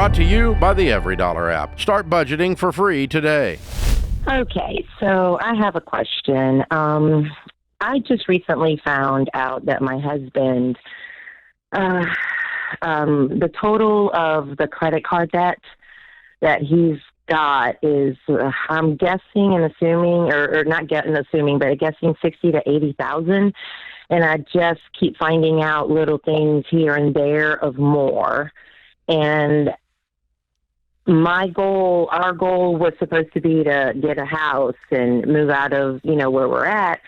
Brought to you by the Every Dollar app. Start budgeting for free today. Okay, so I have a question. I just recently found out that my husband, the total of the credit card debt that he's got is, I'm guessing and assuming, or not getting assuming, but guessing 60 to 80,000. And I just keep finding out little things here and there of more. And our goal was supposed to be to get a house and move out of, where we're at.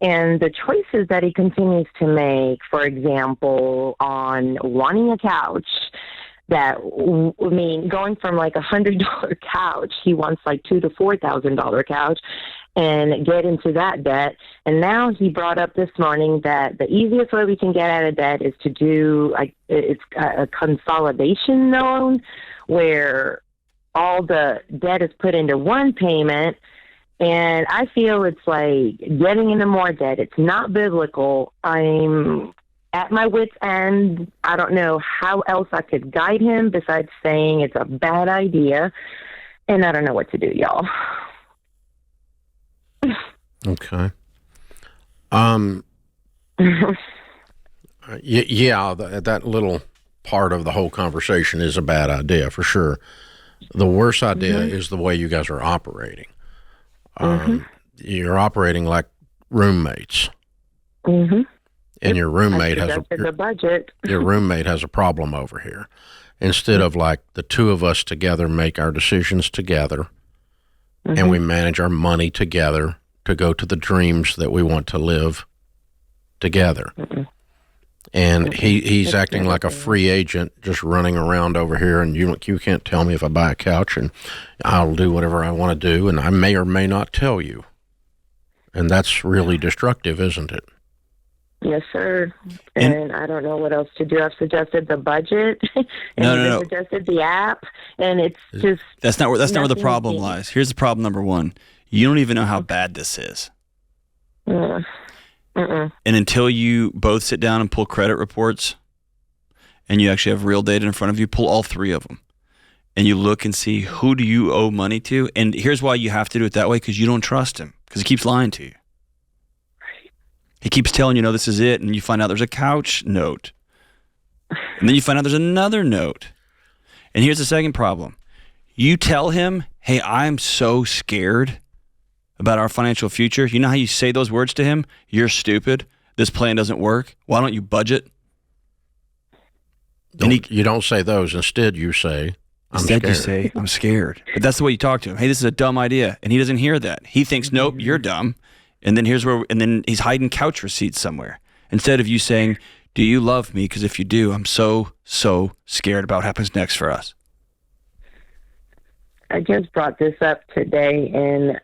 And the choices that he continues to make, for example, on wanting a couch, going from like $100 couch, he wants like $2,000 to $4,000 couch, and get into that debt. And now he brought up this morning that the easiest way we can get out of debt is to do it's a consolidation loan where all the debt is put into one payment. And I feel it's like getting into more debt. It's not biblical. I'm at my wit's end. I don't know how else I could guide him besides saying it's a bad idea. And I don't know what to do, y'all. Okay. Yeah, that little part of the whole conversation is a bad idea for sure. The worst idea is the way you guys are operating. You're operating like roommates. And your roommate has the budget. Your roommate has a problem over here. Instead of like the two of us together make our decisions together, and we manage our money together to go to the dreams that we want to live together. And he's acting like a free agent, just running around over here, and you can't tell me if I buy a couch, and I'll do whatever I want to do, and I may or may not tell you. And that's really destructive, isn't it? Yes, sir. And I don't know what else to do. I've suggested the budget, and no. suggested the app, and it's just that's not where the problem lies. Here's the problem number one: you don't even know how bad this is. And until you both sit down and pull credit reports, and you actually have real data in front of you, pull all three of them, and you look and see who do you owe money to. And here's why you have to do it that way: because you don't trust him, because he keeps lying to you. He keeps telling you, no, this is it, and you find out there's a couch note. And then you find out there's another note. And here's the second problem. You tell him, hey, I'm so scared about our financial future. You know how you say those words to him? You're stupid. This plan doesn't work. Why don't you budget? You don't say those. Instead, you say, I'm scared. You say, I'm scared. But that's the way you talk to him. Hey, this is a dumb idea. And he doesn't hear that. He thinks, nope, you're dumb. And then then he's hiding couch receipts somewhere. Instead of you saying, do you love me? Because if you do, I'm so scared about what happens next for us. I just brought this up today, and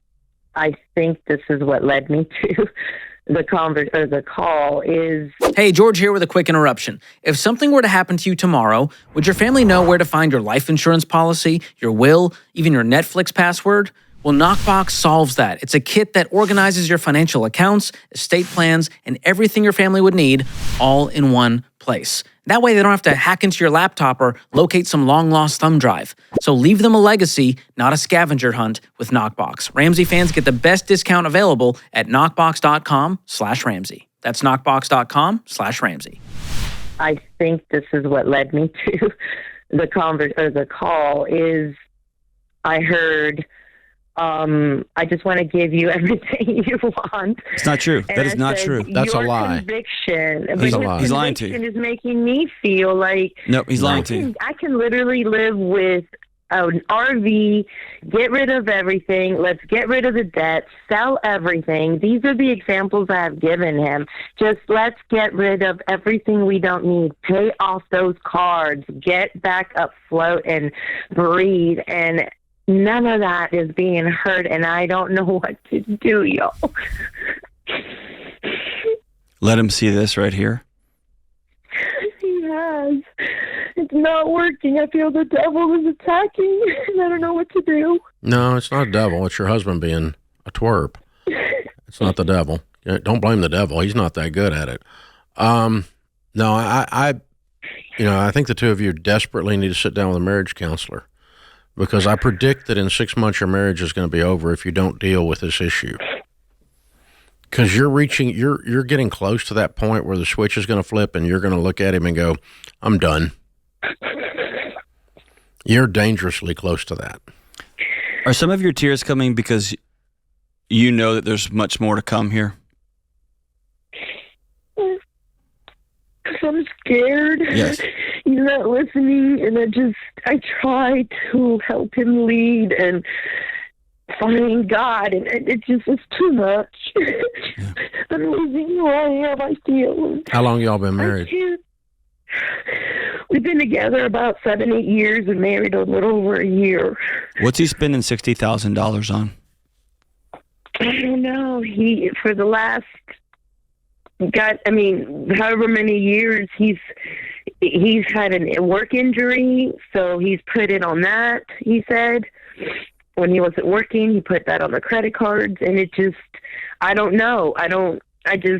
I think this is what led me to the call is... Hey, George here with a quick interruption. If something were to happen to you tomorrow, would your family know where to find your life insurance policy, your will, even your Netflix password? Well, Knockbox solves that. It's a kit that organizes your financial accounts, estate plans, and everything your family would need all in one place. That way they don't have to hack into your laptop or locate some long-lost thumb drive. So leave them a legacy, not a scavenger hunt with Knockbox. Ramsey fans get the best discount available at knockbox.com/Ramsey. That's knockbox.com/Ramsey. I think this is what led me to the call is I heard... I just want to give you everything you want. It's not true. That is not true. That's a lie. Conviction. He's lying to you. Is making me feel like... No, he's lying to you. I can literally live with an RV, get rid of everything, let's get rid of the debt, sell everything. These are the examples I have given him. Just let's get rid of everything we don't need, pay off those cards, get back afloat and breathe, and none of that is being heard, and I don't know what to do, y'all. Let him see this right here. He has. It's not working. I feel the devil is attacking, and I don't know what to do. No, it's not a devil. It's your husband being a twerp. It's not the devil. Don't blame the devil. He's not that good at it. No, I think the two of you desperately need to sit down with a marriage counselor, because I predict that in 6 months your marriage is going to be over if you don't deal with this issue. Because you're getting close to that point where the switch is going to flip and you're going to look at him and go, I'm done. You're dangerously close to that. Are some of your tears coming because you know that there's much more to come here? I'm scared. Yes. He's not listening, and I try to help him lead and find God, and it's too much. Yeah. I'm losing who I am, I feel. How long y'all been married? We've been together about 7-8 years and married a little over a year. What's he spending $60,000 on? I don't know. For the last, however many years, he's had a work injury, so he's put it on that, he said. When he wasn't working, he put that on the credit cards, and I don't know.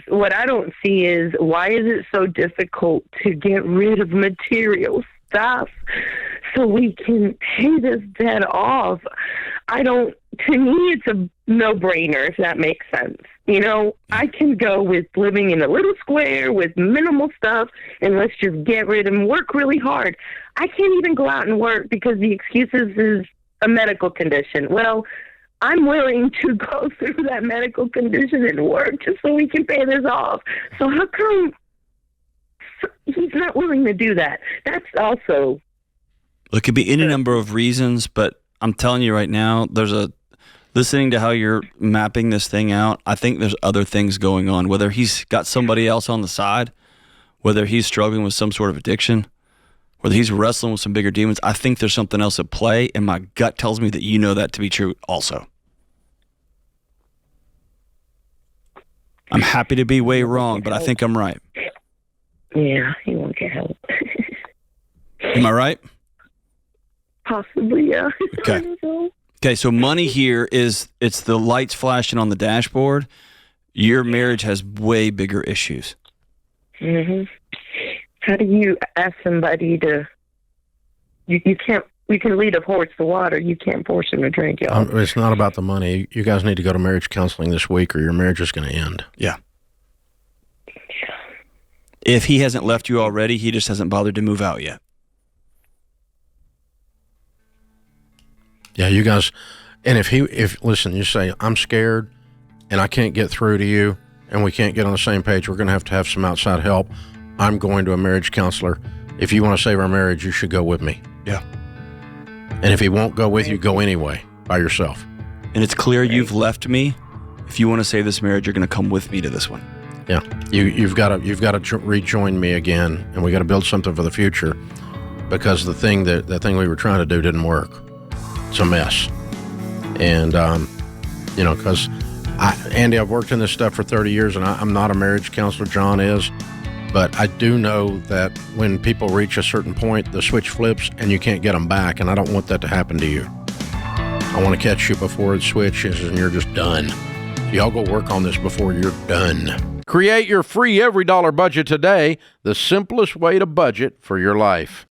What I don't see is, why is it so difficult to get rid of material stuff so we can pay this debt off? To me, it's a no-brainer, if that makes sense. I can go with living in a little square with minimal stuff, and let's just get rid and work really hard. I can't even go out and work because the excuses is a medical condition. Well, I'm willing to go through that medical condition and work just so we can pay this off. So how come he's not willing to do that? That's also... It could be any number of reasons, but I'm telling you right now, listening to how you're mapping this thing out, I think there's other things going on, whether he's got somebody else on the side, whether he's struggling with some sort of addiction, whether he's wrestling with some bigger demons. I think there's something else at play, and my gut tells me that you know that to be true also. I'm happy to be way wrong, but I think I'm right. Yeah, he won't get help. Am I right? Possibly, yeah. Okay. Okay, so money here it's the lights flashing on the dashboard. Your marriage has way bigger issues. Mm-hmm. How do you ask somebody to... You can't... You can lead a horse to water. You can't force him to drink, y'all. It's not about the money. You guys need to go to marriage counseling this week or your marriage is going to end. Yeah. If he hasn't left you already, he just hasn't bothered to move out yet. Yeah, you guys... And listen, you say, I'm scared and I can't get through to you and we can't get on the same page, we're going to have some outside help. I'm going to a marriage counselor. If you want to save our marriage, you should go with me. Yeah. And if he won't go with you, go anyway, by yourself. And it's clear you've left me. If you want to save this marriage, you're going to come with me to this one. Yeah, you've got to rejoin me again, and we got to build something for the future, because the thing we were trying to do didn't work. It's a mess, and because Andy, I've worked in this stuff for 30 years, and I'm not a marriage counselor. John is. But I do know that when people reach a certain point, the switch flips and you can't get them back, and I don't want that to happen to you. I want to catch you before it switches and you're just done. So y'all go work on this before you're done. Create your free every dollar budget today, the simplest way to budget for your life.